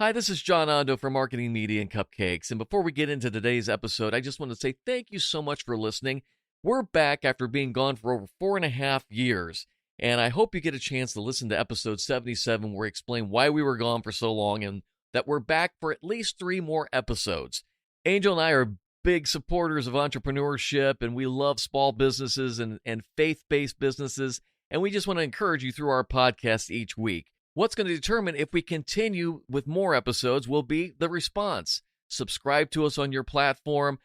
Hi, this is John Ondo from Marketing Media and Cupcakes. And before we get into today's episode, I just want to say thank you so much for listening. We're back after being gone for over 4.5 years. And I hope you get a chance to listen to episode 77, where we explain why we were gone for so long and that we're back for at least 3 more episodes. Angel and I are big supporters of entrepreneurship, and we love small businesses and faith-based businesses. And we just want to encourage you through our podcast each week. What's going to determine if we continue with more episodes will be the response. Subscribe to us on your platform.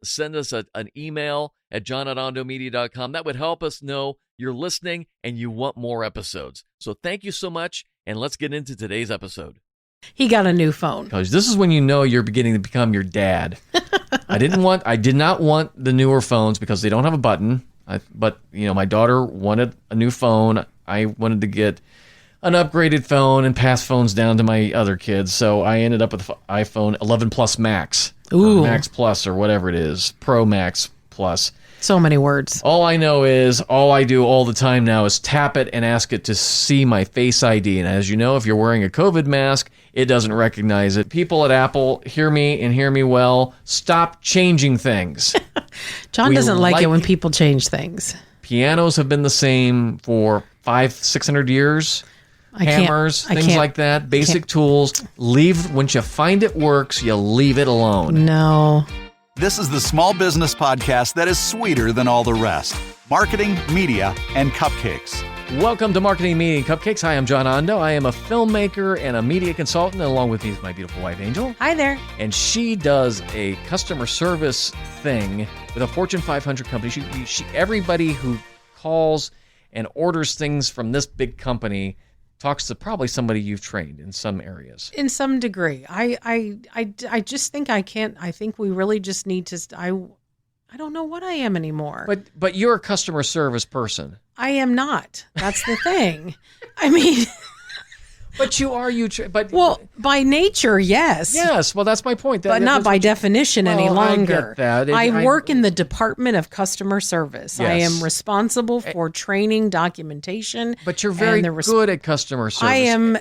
Send us an email at john@ondomedia.com. That would help us know you're listening and you want more episodes. So thank you so much, and let's get into today's episode. He got a new phone. Because this is when you know you're beginning to become your dad. I did not want the newer phones because they don't have a button. But my daughter wanted a new phone. I wanted to get an upgraded phone and pass phones down to my other kids. So I ended up with iPhone 11 Plus Max. Ooh. Max Plus or whatever it is. Pro Max Plus. So many words. All I know is, all I do all the time now is tap it and ask it to see my Face ID. And as you know, if you're wearing a COVID mask, it doesn't recognize it. People at Apple, hear me and hear me well. Stop changing things. John doesn't like it when people change things. Pianos have been the same for 500-600 years. Hammers, things like that, basic tools. Once you find it works, you leave it alone. No. This is the small business podcast that is sweeter than all the rest. Marketing, media, and cupcakes. Welcome to Marketing, Media, and Cupcakes. Hi, I'm John Ondo. I am a filmmaker and a media consultant. Along with me is my beautiful wife, Angel. Hi there. And she does a customer service thing with a Fortune 500 company. Everybody who calls and orders things from this big company talks to probably somebody you've trained in some areas. In some degree. I just think I can't. I think we really just need to. I don't know what I am anymore. But you're a customer service person. I am not. That's the thing. I mean. But you are, well, by nature, yes. Yes, well, that's my point. But not by definition any longer. I get that. I work in the Department of Customer Service. Yes. I am responsible for training, documentation. But you're very good at customer service. I am.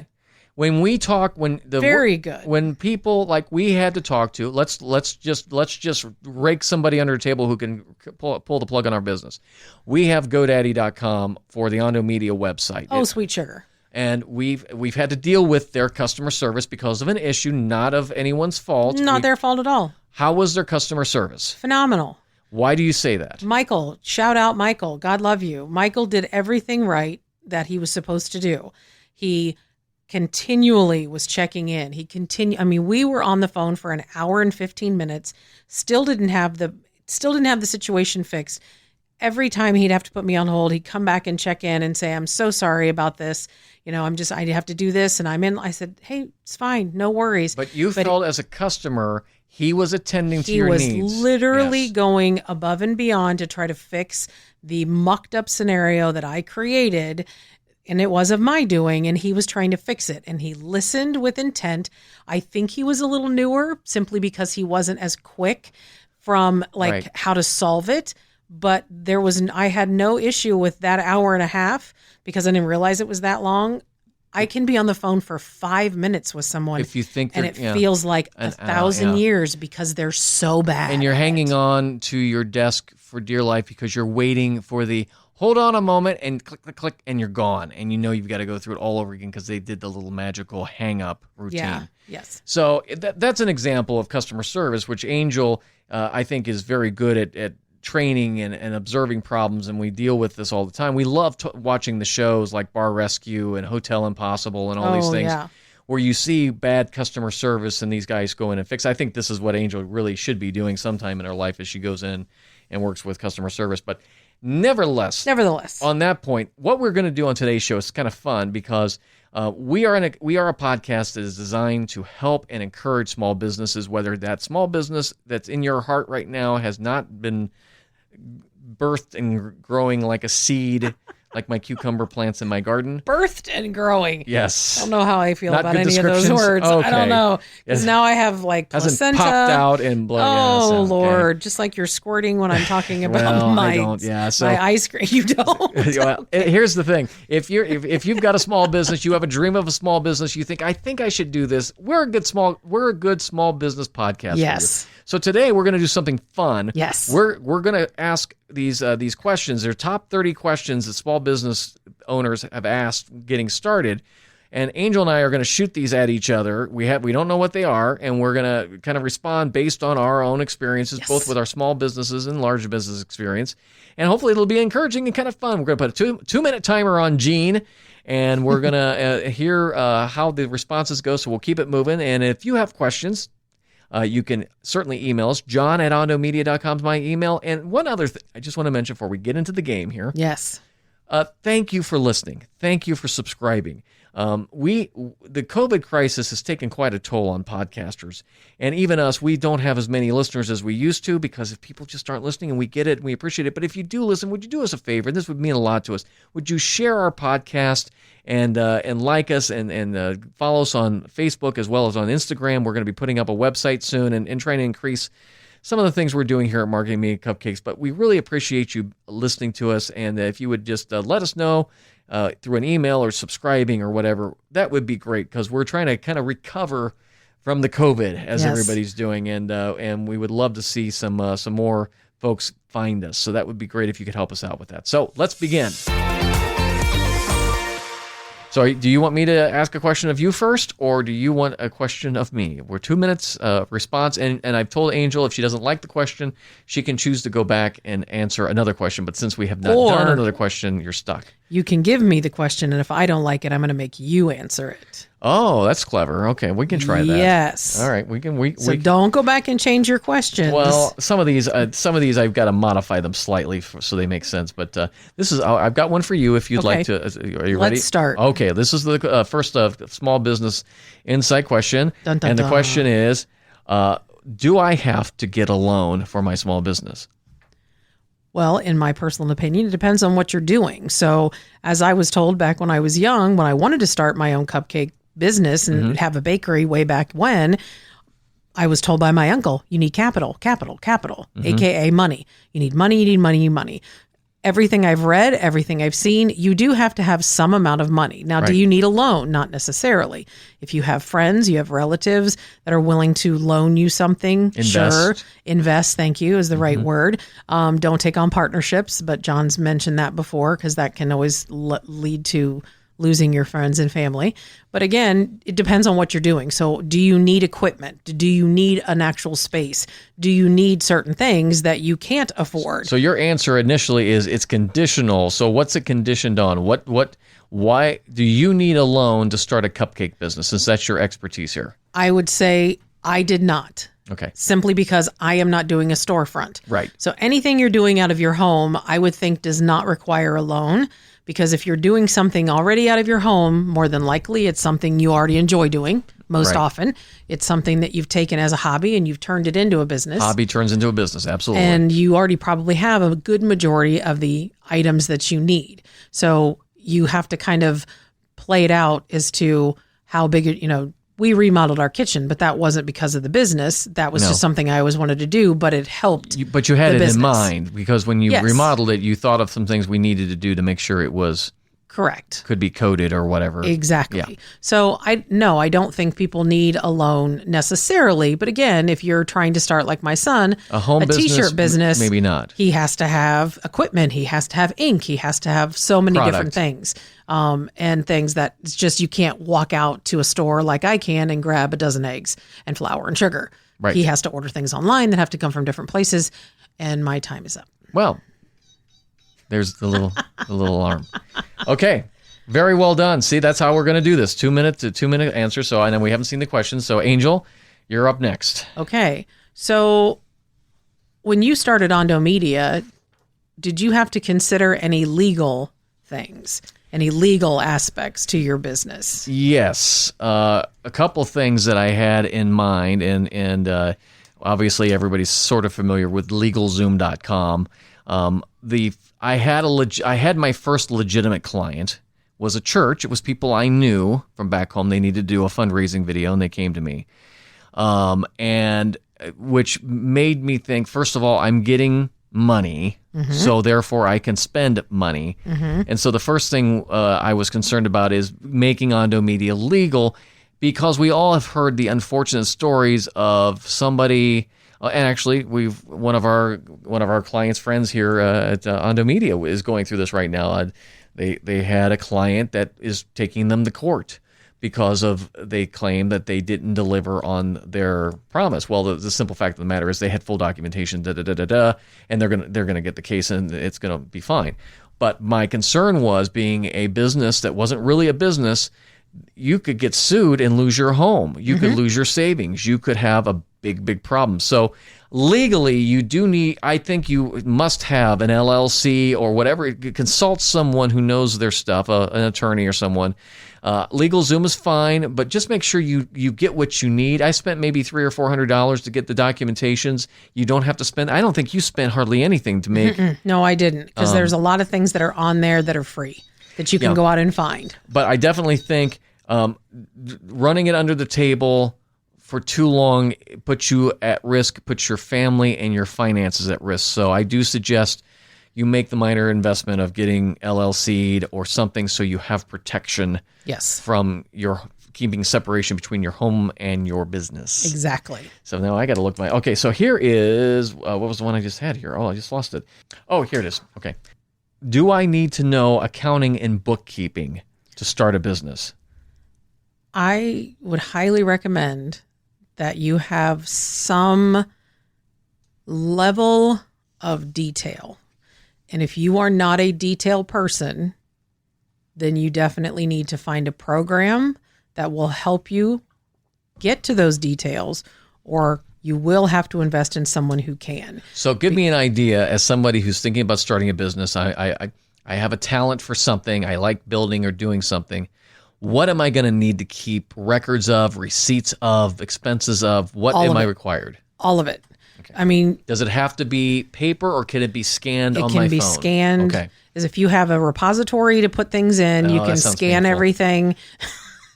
When we talk, very good. When people like we had to talk to, let's just rake somebody under a table who can pull the plug on our business. We have GoDaddy.com for the Ondo Media website. Oh, sweet sugar. And we've had to deal with their customer service because of an issue, not of anyone's fault. Not their fault at all. How was their customer service? Phenomenal. Why do you say that? Michael, shout out Michael. God love you. Michael did everything right that he was supposed to do. He continually was checking in. We were on the phone for an hour and 15 minutes. Still didn't have the situation fixed. Every time he'd have to put me on hold, he'd come back and check in and say, "I'm so sorry about this. I have to do this." And I said, "Hey, it's fine. No worries." But you felt as a customer, he was attending to your needs. He was literally going above and beyond to try to fix the mucked up scenario that I created. And it was of my doing, and he was trying to fix it. And he listened with intent. I think he was a little newer simply because he wasn't as quick from how to solve it. But I had no issue with that hour and a half because I didn't realize it was that long. I can be on the phone for 5 minutes with someone if you think and it feels like 1,000 years because they're so bad. And you're hanging on to your desk for dear life because you're waiting for the hold on a moment and click, click, click, and you're gone. And you've got to go through it all over again because they did the little magical hang-up routine. Yeah, yes. So that's an example of customer service, which Angel, I think, is very good at training and observing problems, and we deal with this all the time. We love watching the shows like Bar Rescue and Hotel Impossible and all these things where you see bad customer service and these guys go in and fix. I think this is what Angel really should be doing sometime in her life as she goes in and works with customer service. But nevertheless, on that point, what we're going to do on today's show is kind of fun because we are a podcast that is designed to help and encourage small businesses, whether that small business that's in your heart right now has not been birthed and growing like a seed like my cucumber plants in my garden. Birthed and growing. Yes. I don't know how I feel Not about good any of those descriptions? words. Okay. I don't know. Because Yes. now I have like Hasn't placenta. popped out and blood. Oh, okay. Lord. Just like you're squirting when I'm talking about Well, my, I don't. Yeah. So my ice cream. You don't. well, here's the thing: if you've got a small business, you have a dream of a small business, you think I should do this. We're a good small business podcast. Yes. For you. So today we're going to do something fun. Yes. We're going to ask these questions. They're top 30 questions that small business owners have asked getting started. And Angel and I are going to shoot these at each other. We don't know what they are, and we're going to kind of respond based on our own experiences, Yes. both with our small businesses and large business experience. And hopefully it'll be encouraging and kind of fun. We're going to put a 2-minute timer on Gene, and we're going to hear how the responses go. So we'll keep it moving. And if you have questions, you can certainly email us. John@ondomedia.com is my email. And one other thing I just want to mention before we get into the game here. Yes. Thank you for listening. Thank you for subscribing. The COVID crisis has taken quite a toll on podcasters, and even us, we don't have as many listeners as we used to because if people just aren't listening, and we get it and we appreciate it. But if you do listen, would you do us a favor? And this would mean a lot to us. Would you share our podcast and like us and follow us on Facebook as well as on Instagram? We're going to be putting up a website soon and trying to increase some of the things we're doing here at Marketing Media Cupcakes, but we really appreciate you listening to us. And if you would just let us know through an email or subscribing or whatever, that would be great because we're trying to kind of recover from the COVID as Yes. everybody's doing, and we would love to see some more folks find us. So that would be great if you could help us out with that. So let's begin. So do you want me to ask a question of you first, or do you want a question of me? We're 2 minutes response, and I've told Angel if she doesn't like the question, she can choose to go back and answer another question. But since we have not done another question, you're stuck. You can give me the question, and if I don't like it, I'm going to make you answer it. Oh, that's clever. Okay, we can try that. Yes. All right, we can. So don't go back and change your questions. Well, some of these I've got to modify them slightly so they make sense. But I've got one for you if you'd like to. Are you ready? Let's start. Okay, this is the first small business insight question, Dun, dun, and the dun. question is, do I have to get a loan for my small business? Well, in my personal opinion, it depends on what you're doing. So, as I was told back when I was young, when I wanted to start my own cupcake business and have a bakery way back when, I was told by my uncle, you need capital, AKA money. You need money. Everything I've read, everything I've seen, you do have to have some amount of money. Now, do you need a loan? Not necessarily. If you have friends, you have relatives that are willing to loan you something, sure. Invest, thank you, is the right word. Don't take on partnerships, but John's mentioned that before because that can always lead to losing your friends and family. But again, it depends on what you're doing. So do you need equipment? Do you need an actual space? Do you need certain things that you can't afford? So your answer initially is it's conditional. So what's it conditioned on? Why do you need a loan to start a cupcake business, since that's your expertise here? I would say I did not. Okay. Simply because I am not doing a storefront. Right. So anything you're doing out of your home, I would think does not require a loan, because if you're doing something already out of your home, more than likely it's something you already enjoy doing. Most often, it's something that you've taken as a hobby and you've turned it into a business. Hobby turns into a business, absolutely. And you already probably have a good majority of the items that you need. So you have to kind of play it out as to how big, we remodeled our kitchen, but that wasn't because of the business. That was just something I always wanted to do, but it helped. But you had the it business. in mind, because when you remodeled it, you thought of some things we needed to do to make sure it was correct. Could be coated or whatever. Exactly. Yeah. So I don't think people need a loan necessarily. But again, if you're trying to start like my son, a home business, t-shirt business, maybe not. He has to have equipment. He has to have ink. He has to have so many different things. And things that it's just you can't walk out to a store like I can and grab a dozen eggs and flour and sugar. Right. He has to order things online that have to come from different places. And my time is up. Well, there's the little alarm. Okay. Very well done. See, that's how we're going to do this. 2 minute answer. So I know we haven't seen the questions. So Angel, you're up next. Okay. So when you started Ondo Media, did you have to consider any legal things, any legal aspects to your business? Yes. A couple things that I had in mind, and obviously everybody's sort of familiar with LegalZoom.com. I had my first legitimate client was a church. It was people I knew from back home. They needed to do a fundraising video, and they came to me, and which made me think, first of all, I'm getting money, so therefore I can spend money. And so the first thing I was concerned about is making Ondo Media legal, because we all have heard the unfortunate stories of somebody, and actually one of our clients' friends here at Ondo Media is going through this right now. They had a client that is taking them to court because they claim that they didn't deliver on their promise. Well, the simple fact of the matter is they had full documentation, and they're gonna get the case, and it's gonna be fine. But my concern was, being a business that wasn't really a business, you could get sued and lose your home. You could lose your savings. You could have a big problem. So legally, I think you must have an LLC or whatever. Consult someone who knows their stuff, an attorney or someone. LegalZoom is fine, but just make sure you get what you need. I spent maybe $300 or $400 to get the documentations. You don't have to spend. I don't think you spent hardly anything to make. No, I didn't, because there's a lot of things that are on there that are free that you can go out and find. But I definitely think running it under the table for too long puts you at risk, puts your family and your finances at risk. So I do suggest you make the minor investment of getting LLC'd or something, so you have protection from your keeping separation between your home and your business. Exactly. So now I got to look okay, so here is, what was the one I just had here? Oh, I just lost it. Oh, here it is. Okay. Do I need to know accounting and bookkeeping to start a business? I would highly recommend that you have some level of detail. And if you are not a detail person, then you definitely need to find a program that will help you get to those details, or you will have to invest in someone who can. So give me an idea, as somebody who's thinking about starting a business. I have a talent for something. I like building or doing something. What am I going to need to keep records of, receipts of, expenses of? What am I required? All of it. Okay. I mean, does it have to be paper, or can it be scanned on my phone? It can be scanned. Okay. As if you have a repository to put things in, you can scan everything.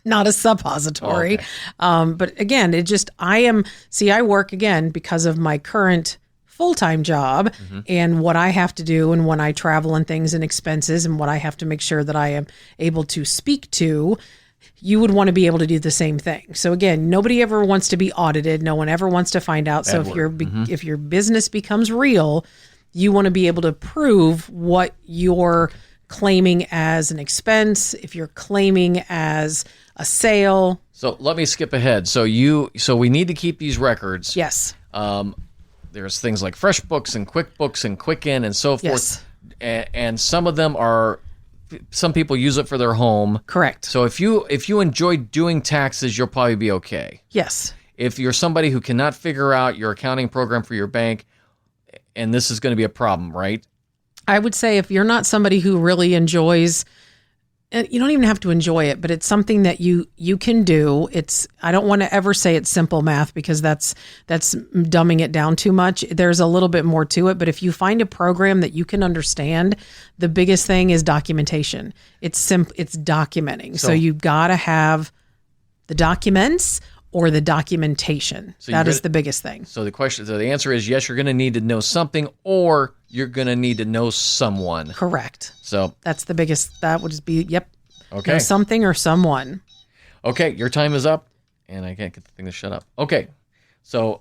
Not a suppository. Okay. But again, I work again because of my current full-time job and what I have to do, and when I travel and things and expenses, and what I have to make sure that I am able to speak to. You would want to be able to do the same thing. So again, nobody ever wants to be audited. No one ever wants to find out. So if your business becomes real, you want to be able to prove what you're claiming as an expense, if you're claiming as a sale. So let me skip ahead. So we need to keep these records. Yes. There's things like FreshBooks and QuickBooks and Quicken and so forth. Yes. And some of them some people use it for their home. Correct. So if you enjoy doing taxes, you'll probably be okay. Yes. If you're somebody who cannot figure out your accounting program for your bank, and this is going to be a problem, right? I would say if you're not somebody who really enjoys, you don't even have to enjoy it, but it's something that you can do. I don't want to ever say it's simple math, because that's dumbing it down too much. There's a little bit more to it, but if you find a program that you can understand, the biggest thing is documentation. It's documenting. So you've got to have the documents or the documentation. That is the biggest thing. So the answer is yes, you're going to need to know something, or you're going to need to know someone. Correct. So that's the biggest. That would just be, yep. Okay. Know something or someone. Okay, your time is up, and I can't get the thing to shut up. Okay, so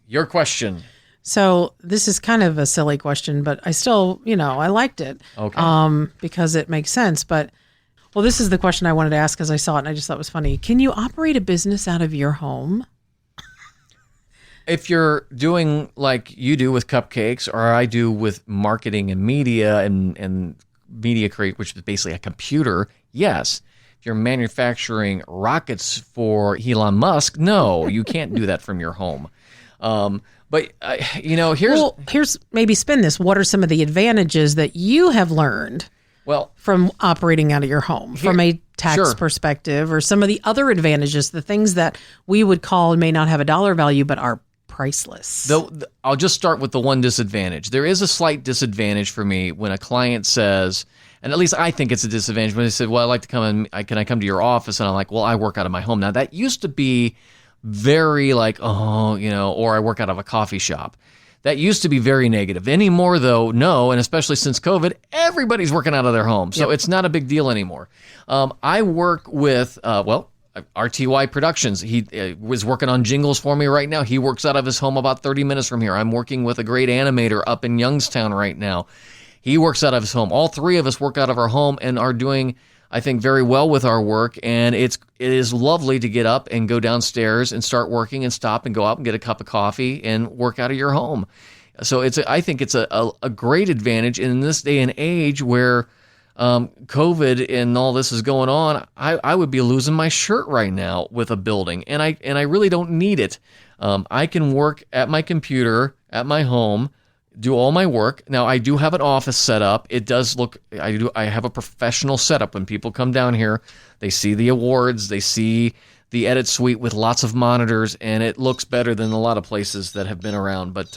your question. So this is kind of a silly question, but I still, I liked it. Okay. Because it makes sense. But, well, this is the question I wanted to ask, because I saw it and I just thought it was funny. Can you operate a business out of your home? If you're doing like you do with cupcakes, or I do with marketing and media and Media Create, which is basically a computer, yes. If you're manufacturing rockets for Elon Musk, no, you can't do that from your home. But here's maybe spin this. What are some of the advantages that you have learned from operating out of your home, from a tax perspective, or some of the other advantages, the things that we would call may not have a dollar value but are priceless. I'll just start with the one disadvantage. There is a slight disadvantage for me when a client says, and at least I think it's a disadvantage, when they said, well, I'd like to come in, can I come to your office? And I'm like, well, I work out of my home. Now, that used to be very like, or I work out of a coffee shop. That used to be very negative. Anymore, though, no, and especially since COVID, everybody's working out of their home. So It's not a big deal anymore. I work with, RTY Productions. He was working on jingles for me right now. He works out of his home about 30 minutes from here. I'm working with a great animator up in Youngstown right now. He works out of his home. All three of us work out of our home and are doing, I think, very well with our work. And it is lovely to get up and go downstairs and start working and stop and go out and get a cup of coffee and work out of your home. So I think it's a great advantage. And in this day and age where COVID and all this is going on, I would be losing my shirt right now with a building, and I really don't need it. I can work at my computer at my home, do all my work. Now I do have an office set up. It does look, I have a professional setup. When people come down here, they see the awards, they see the edit suite with lots of monitors, and it looks better than a lot of places that have been around. But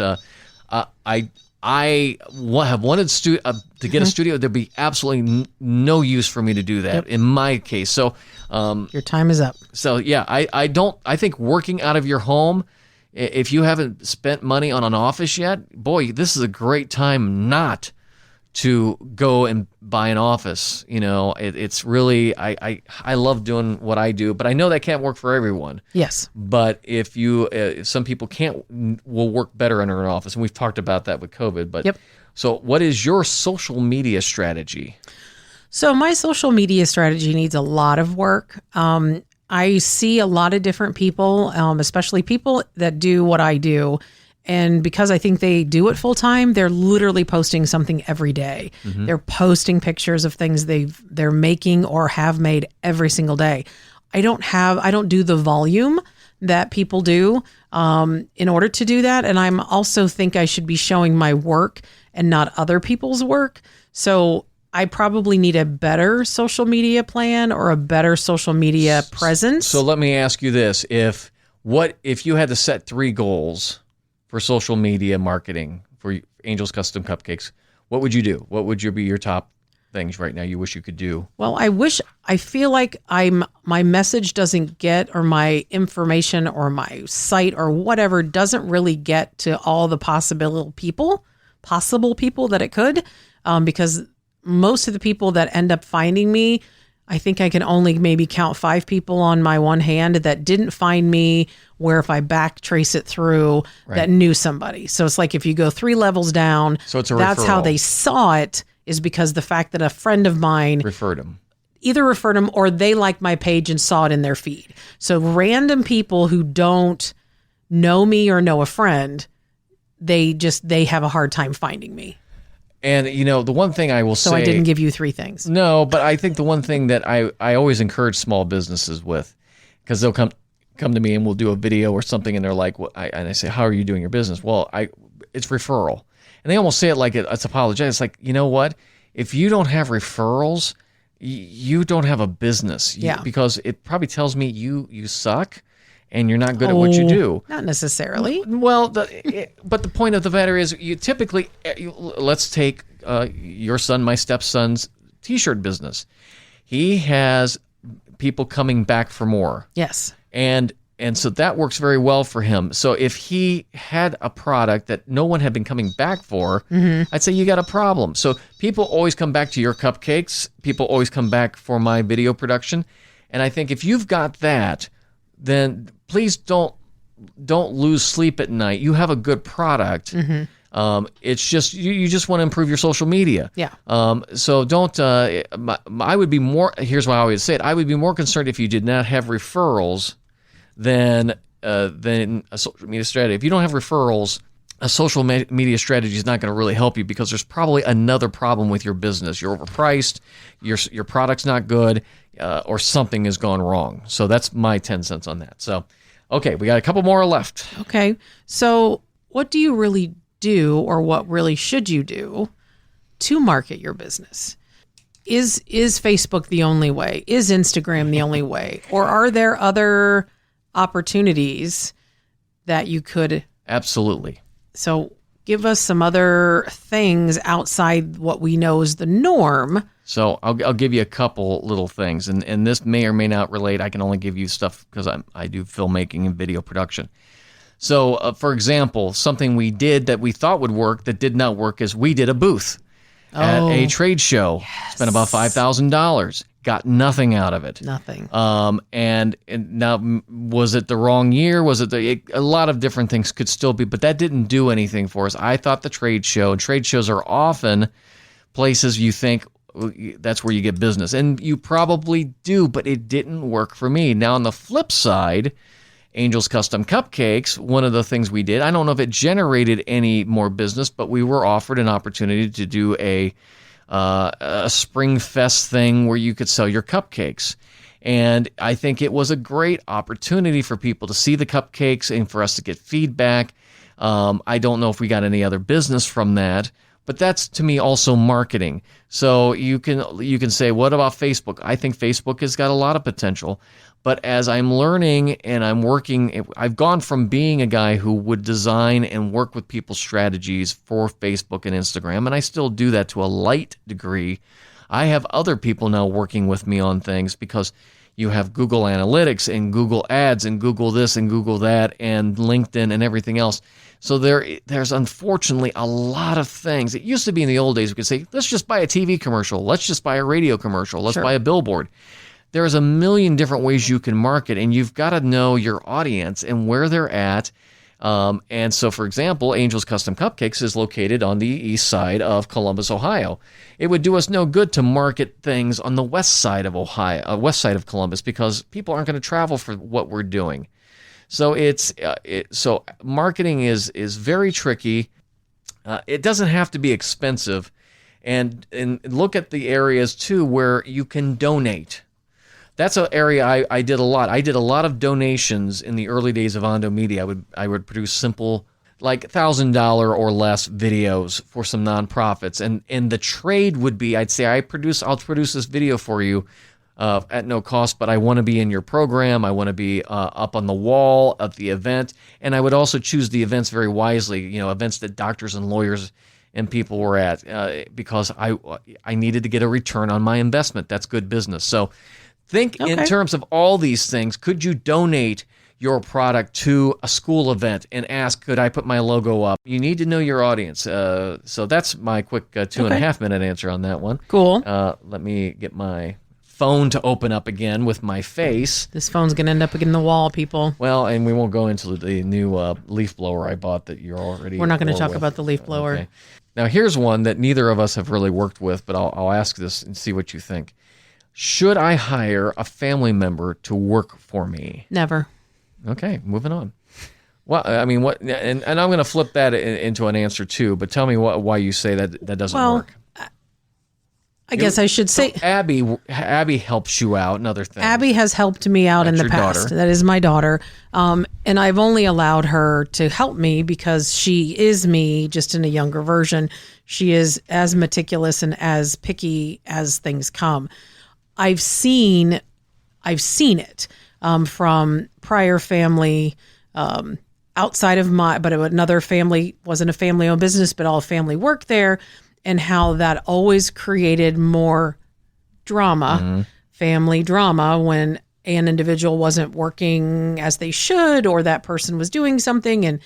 I have wanted to get a studio. There'd be absolutely no use for me to do that in my case. So your time is up. So yeah, I think working out of your home, if you haven't spent money on an office yet, boy, this is a great time not to go and buy an office. It's really, I love doing what I do, but I know that can't work for everyone. Yes. But if some people will work better under an office, and we've talked about that with COVID. But So what is your social media strategy? So my social media strategy needs a lot of work. I see a lot of different people, especially people that do what I do. And because I think they do it full time, they're literally posting something every day. Mm-hmm. They're posting pictures of things they're making or have made every single day. I don't do the volume that people do in order to do that. And I'm also think I should be showing my work and not other people's work. So I probably need a better social media plan or a better social media presence. So let me ask you this. If you had to set 3 goals for social media marketing for Angel's Custom Cupcakes, what would you do? What would be your top things right now you wish you could do? Well, I feel like my message doesn't get, or my information or my site or whatever doesn't really get to all the possible people that it could, because most of the people that end up finding me, I think I can only maybe count 5 people on my one hand that didn't find me, where if I back trace it through, that knew somebody. So it's like if you go 3 levels down, so it's a that's referral. how they saw it, is because the fact that a friend of mine referred them or they liked my page and saw it in their feed. So random people who don't know me or know a friend, they have a hard time finding me. And, the one thing I will say... So I didn't give you 3 things. No, but I think the one thing that I always encourage small businesses with, because they'll come to me and we'll do a video or something, and they're like, and I say, how are you doing your business? Well, it's referral. And they almost say it like it's apologetic. It's like, you know what? If you don't have referrals, you don't have a business. Because it probably tells me you suck and you're not good at what you do. Not necessarily. Well, but the point of the matter is, you typically, let's take your son, my stepson's T-shirt business. He has people coming back for more. Yes. And so that works very well for him. So if he had a product that no one had been coming back for, I'd say you got a problem. So people always come back to your cupcakes. People always come back for my video production. And I think if you've got that, then please don't lose sleep at night. You have a good product. It's just you just want to improve your social media. Yeah. So don't. I would be more. Here's why I always say it. I would be more concerned if you did not have referrals than a social media strategy. If you don't have referrals, a social media strategy is not going to really help you, because there's probably another problem with your business. You're overpriced. Your product's not good. Or something has gone wrong. So that's my 10 cents on that. So, okay, we got a couple more left. Okay. So what do you really do, or what really should you do to market your business? Is Facebook the only way? Is Instagram the only way? Or are there other opportunities that you could Absolutely. So give us some other things outside what we know is the norm. So I'll give you a couple little things, and this may or may not relate. I can only give you stuff because I do filmmaking and video production. So, for example, something we did that we thought would work that did not work is we did a booth at a trade show. Yes. Spent about $5,000. Got nothing out of it. Nothing. And now, was it the wrong year? Was it a lot of different things could still be, but that didn't do anything for us. I thought the trade show, and trade shows are often places you think that's where you get business, and you probably do, but it didn't work for me. Now, on the flip side, Angel's Custom Cupcakes, one of the things we did, I don't know if it generated any more business, but we were offered an opportunity to do a Spring Fest thing where you could sell your cupcakes. And I think it was a great opportunity for people to see the cupcakes and for us to get feedback. I don't know if we got any other business from that, but that's, to me, also marketing. So you can say, what about Facebook? I think Facebook has got a lot of potential. But as I'm learning and I'm working, I've gone from being a guy who would design and work with people's strategies for Facebook and Instagram, and I still do that to a light degree. I have other people now working with me on things because you have Google Analytics and Google Ads and Google this and Google that and LinkedIn and everything else. So there's unfortunately a lot of things. It used to be in the old days we could say, let's just buy a TV commercial. Let's just buy a radio commercial. Let's buy a billboard. There's a million different ways you can market, and you've got to know your audience and where they're at. And so, for example, Angel's Custom Cupcakes is located on the east side of Columbus, Ohio. It would do us no good to market things on the west side of Ohio, west side of Columbus, because people aren't going to travel for what we're doing. So so marketing is very tricky. It doesn't have to be expensive, and look at the areas too where you can donate. That's an area I did a lot. I did a lot of donations in the early days of Ondo Media. I would produce simple, like $1,000 or less videos for some nonprofits, and the trade would be, I'd say, I'll produce this video for you at no cost, but I want to be in your program. I want to be up on the wall of the event, and I would also choose the events very wisely. Events that doctors and lawyers and people were at, because I needed to get a return on my investment. That's good business. So. Think in terms of all these things. Could you donate your product to a school event and ask, could I put my logo up? You need to know your audience. So that's my quick 2.5 minute answer on that one. Cool. Let me get my phone to open up again with my face. This phone's going to end up against the wall, people. Well, and we won't go into the new leaf blower I bought that you're already. We're not going to talk about the leaf blower. Okay. Now, here's one that neither of us have really worked with, but I'll ask this and see what you think. Should I hire a family member to work for me? Never. Okay, moving on. Well, I mean, what? And I'm going to flip that into an answer too. But tell me why you say that doesn't work. I guess I should say Abby helps you out and other things. Abby has helped me out in the past. Daughter. That is my daughter. And I've only allowed her to help me because she is me, just in a younger version. She is as meticulous and as picky as things come. I've seen it from prior family, outside of but another family, wasn't a family-owned business, but all family worked there, and how that always created more drama, family drama, when an individual wasn't working as they should, or that person was doing something. And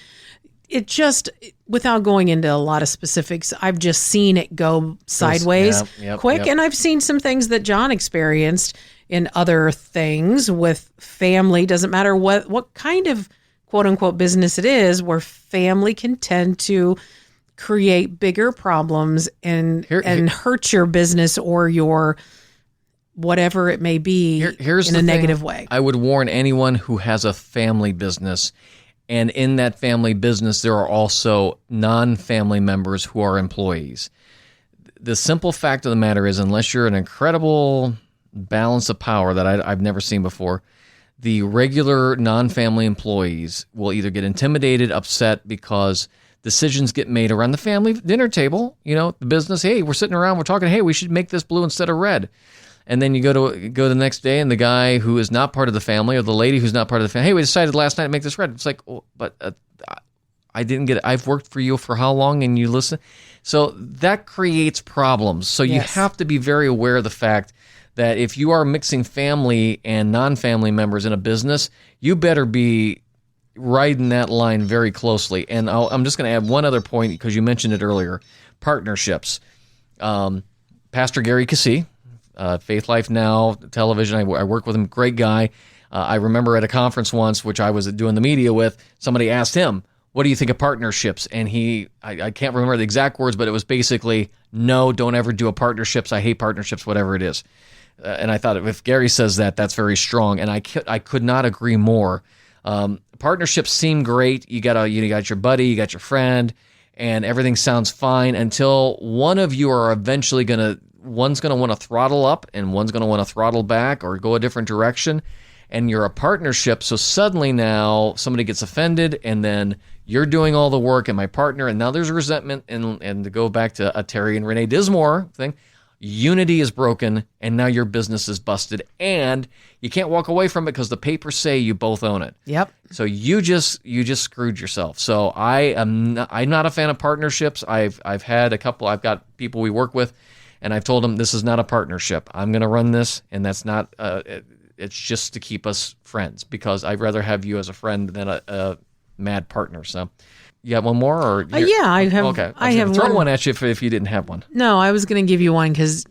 it just, without going into a lot of specifics, I've just seen it go sideways quick. And I've seen some things that John experienced in other things with family. Doesn't matter what kind of quote unquote business it is, where family can tend to create bigger problems and hurt your business or your whatever it may be in a negative way. I would warn anyone who has a family business, and in that family business there are also non-family members who are employees. The simple fact of the matter is, unless you're an incredible balance of power that I've never seen before, the regular non-family employees will either get intimidated, upset because decisions get made around the family dinner table, the business. Hey, we're sitting around, we're talking, hey, we should make this blue instead of red. And then you go the next day, and the guy who is not part of the family, or the lady who's not part of the family, hey, we decided last night to make this red. It's like, oh, but I didn't get it. I've worked for you for how long and you listen? So that creates problems. So you Yes. have to be very aware of the fact that if you are mixing family and non-family members in a business, you better be riding that line very closely. And I'm just going to add one other point because you mentioned it earlier, partnerships. Pastor Gary Cassie, Faith Life Now television, I work with him, great guy. I remember at a conference once, which I was doing the media with, somebody asked him, what do you think of partnerships? And I can't remember the exact words, but it was basically, no, don't ever do a partnerships. I hate partnerships, whatever it is. And I thought if Gary says that, that's very strong. And I could not agree more. Partnerships seem great. You got your buddy, you got your friend, and everything sounds fine until one of you are eventually one's going to want to throttle up and one's going to want to throttle back or go a different direction. And you're a partnership, so suddenly now somebody gets offended, and then you're doing all the work, and my partner, and now there's resentment, and to go back to a Terry and Renee Dismore thing, unity is broken, and now your business is busted, and you can't walk away from it because the papers say you both own it. Yep. So you just screwed yourself. So I'm not a fan of partnerships. I've had a couple. I've got people we work with, and I've told them this is not a partnership. I'm going to run this, and that's not. It's just to keep us friends because I'd rather have you as a friend than a mad partner. So, you got one more, or yeah, I have. Okay, I have throw one. one at you if you didn't have one. No, I was going to give you one because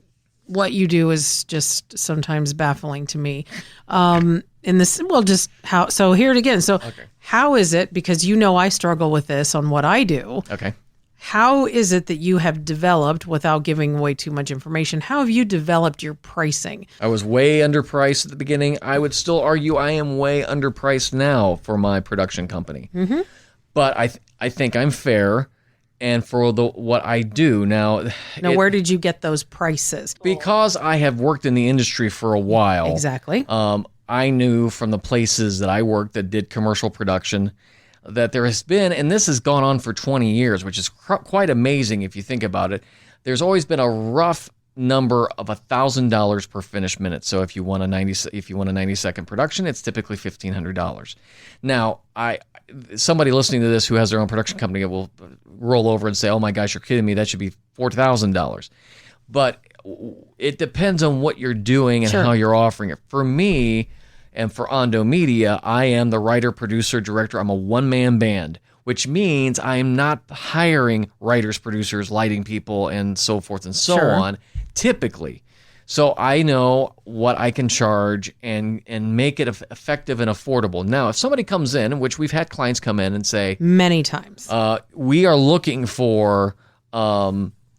what you do is just sometimes baffling to me. In this, well, just how. So here it again. So how is it? Because I struggle with this on what I do. Okay. How is it that you have developed, without giving away too much information, how have you developed your pricing? I was way underpriced at the beginning. I would still argue I am way underpriced now for my production company. Mm-hmm. But I think I'm fair, and for what I do now. Where did you get those prices? Because I have worked in the industry for a while. Exactly. I knew from the places that I worked that did commercial production that there has been, and this has gone on for 20 years, which is quite amazing if you think about it. There's always been a rough number of $1,000 per finished minute. So if you want a 90-second production, it's typically $1,500. Now, somebody listening to this who has their own production company will roll over and say, "Oh my gosh, you're kidding me! That should be $4,000." But it depends on what you're doing and how you're offering it. For me, and for Ondo Media, I am the writer, producer, director. I'm a one-man band, which means I'm not hiring writers, producers, lighting people, and so forth and so on, typically. So I know what I can charge and make it effective and affordable. Now, if somebody comes in, which we've had clients come in and say, many times, we are looking for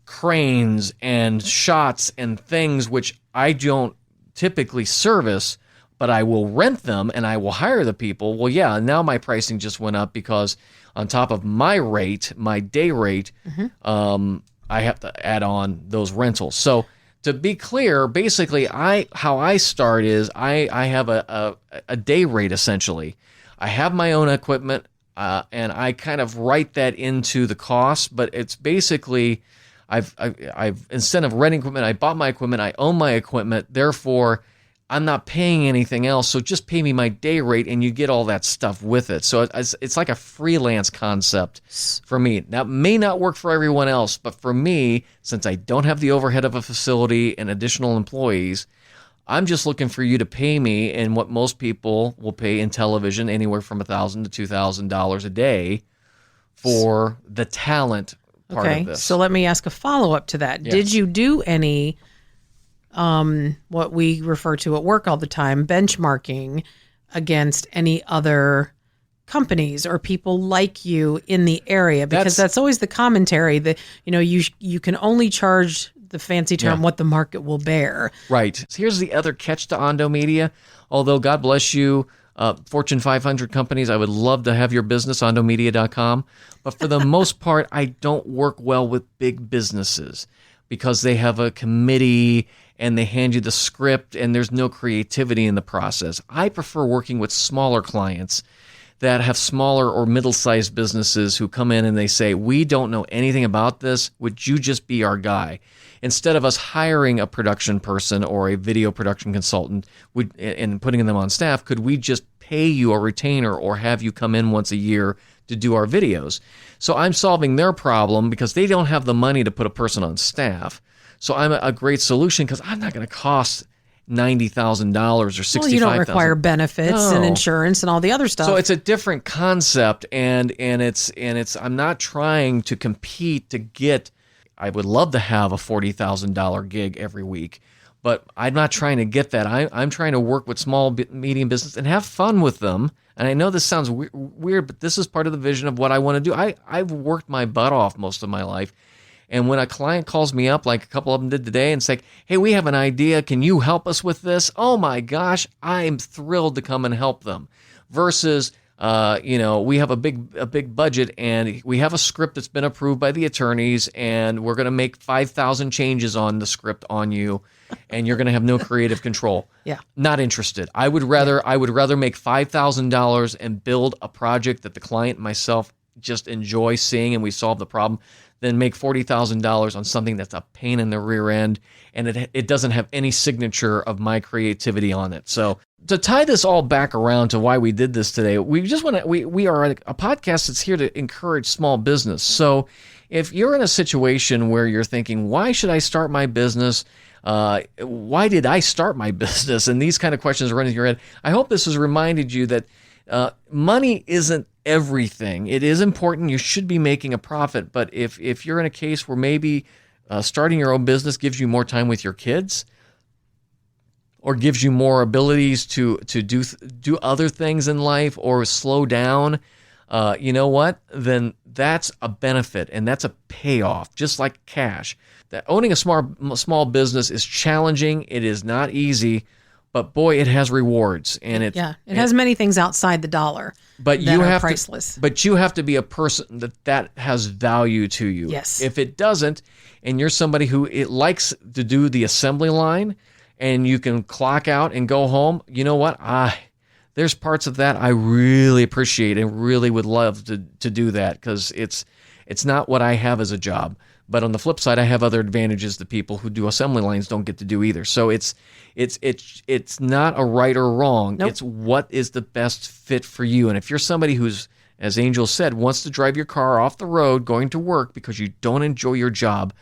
cranes and shots and things which I don't typically service, but I will rent them and I will hire the people. Well, yeah, now my pricing just went up because on top of my rate, my day rate, I have to add on those rentals. So to be clear, basically, how I start is I have a day rate essentially. I have my own equipment, and I kind of write that into the cost, but it's basically I've instead of renting equipment, I bought my equipment, I own my equipment, therefore I'm not paying anything else, so just pay me my day rate and you get all that stuff with it. So it's like a freelance concept for me. That may not work for everyone else, but for me, since I don't have the overhead of a facility and additional employees, I'm just looking for you to pay me in what most people will pay in television, anywhere from $1,000 to $2,000 a day for the talent part of this. So let me ask a follow-up to that. Yes. Did you do any what we refer to at work all the time, benchmarking against any other companies or people like you in the area? Because that's always the commentary that, you can only charge, the fancy term, what the market will bear. Right. So here's the other catch to Ondo Media. Although God bless you, Fortune 500 companies, I would love to have your business, ondomedia.com. But for the most part, I don't work well with big businesses because they have a committee and they hand you the script and there's no creativity in the process. I prefer working with smaller clients that have smaller or middle-sized businesses who come in and they say, we don't know anything about this. Would you just be our guy? Instead of us hiring a production person or a video production consultant and putting them on staff, could we just pay you a retainer or have you come in once a year to do our videos. So I'm solving their problem because they don't have the money to put a person on staff. So I'm a great solution because I'm not going to cost $90,000 or $65,000. Well, you don't require benefits and insurance and all the other stuff. So it's a different concept, and it's I'm not trying to compete to get. I would love to have a $40,000 gig every week, but I'm not trying to get that. I'm trying to work with small, medium business and have fun with them. And I know this sounds weird, but this is part of the vision of what I want to do. I've worked my butt off most of my life. And when a client calls me up, like a couple of them did today, and say, hey, we have an idea. Can you help us with this? Oh, my gosh, I'm thrilled to come and help them. Versus, we have a big budget, and we have a script that's been approved by the attorneys, and we're going to make 5,000 changes on the script on you, and you're going to have no creative control. Yeah. Not interested. I would rather make $5,000 and build a project that the client and myself just enjoy seeing, and we solve the problem, than make $40,000 on something that's a pain in the rear end, and it doesn't have any signature of my creativity on it. So to tie this all back around to why we did this today, we just want to we are a podcast that's here to encourage small business. So if you're in a situation where you're thinking, why should I start my business? Why did I start my business? And these kind of questions are running through your head. I hope this has reminded you that money isn't everything. It is important. You should be making a profit. But if you're in a case where maybe starting your own business gives you more time with your kids, or gives you more abilities to do other things in life, or slow down, you know what? Then that's a benefit, and that's a payoff, just like cash. That owning a small business is challenging. It is not easy. But boy, it has rewards, and it has many things outside the dollar. But that are priceless. But you have to be a person that has value to you. Yes. If it doesn't, and you're somebody who it likes to do the assembly line, and you can clock out and go home, you know what? There's parts of that I really appreciate and really would love to do that, because it's not what I have as a job. But on the flip side, I have other advantages that people who do assembly lines don't get to do either. So it's not a right or wrong. Nope. It's what is the best fit for you. And if you're somebody who's, as Angel said, wants to drive your car off the road going to work because you don't enjoy your job,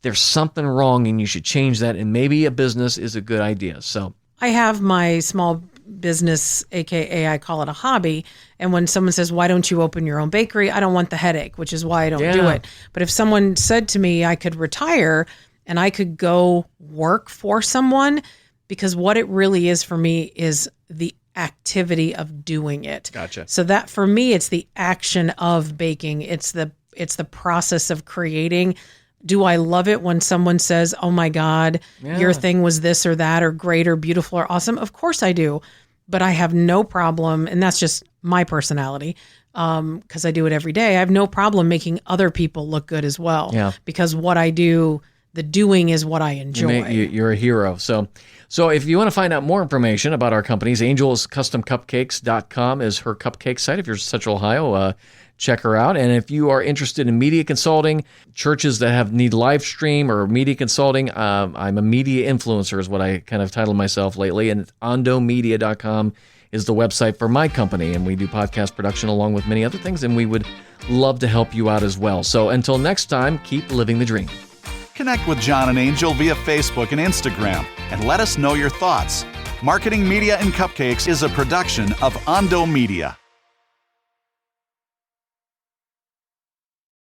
there's something wrong, and you should change that. And maybe a business is a good idea. So I have my small business, aka I call it a hobby. And when someone says, why don't you open your own bakery? I don't want the headache, which is why I don't do it. But if someone said to me I could retire and I could go work for someone, because what it really is for me is the activity of doing it. Gotcha. So that for me, it's the action of baking. It's the process of creating. Do I love it when someone says, oh my God, your thing was this or that or great or beautiful or awesome? Of course I do. But I have no problem, and that's just my personality, because I do it every day. I have no problem making other people look good as well. Yeah. Because what I do, the doing is what I enjoy. You're a hero. So if you want to find out more information about our companies, angelscustomcupcakes.com is her cupcake site. If you're in Central Ohio, check her out. And if you are interested in media consulting, churches that need live stream or media consulting, I'm a media influencer is what I kind of titled myself lately. And ondomedia.com is the website for my company. And we do podcast production along with many other things. And we would love to help you out as well. So until next time, keep living the dream. Connect with John and Angel via Facebook and Instagram and let us know your thoughts. Marketing, Media, and Cupcakes is a production of Ondo Media.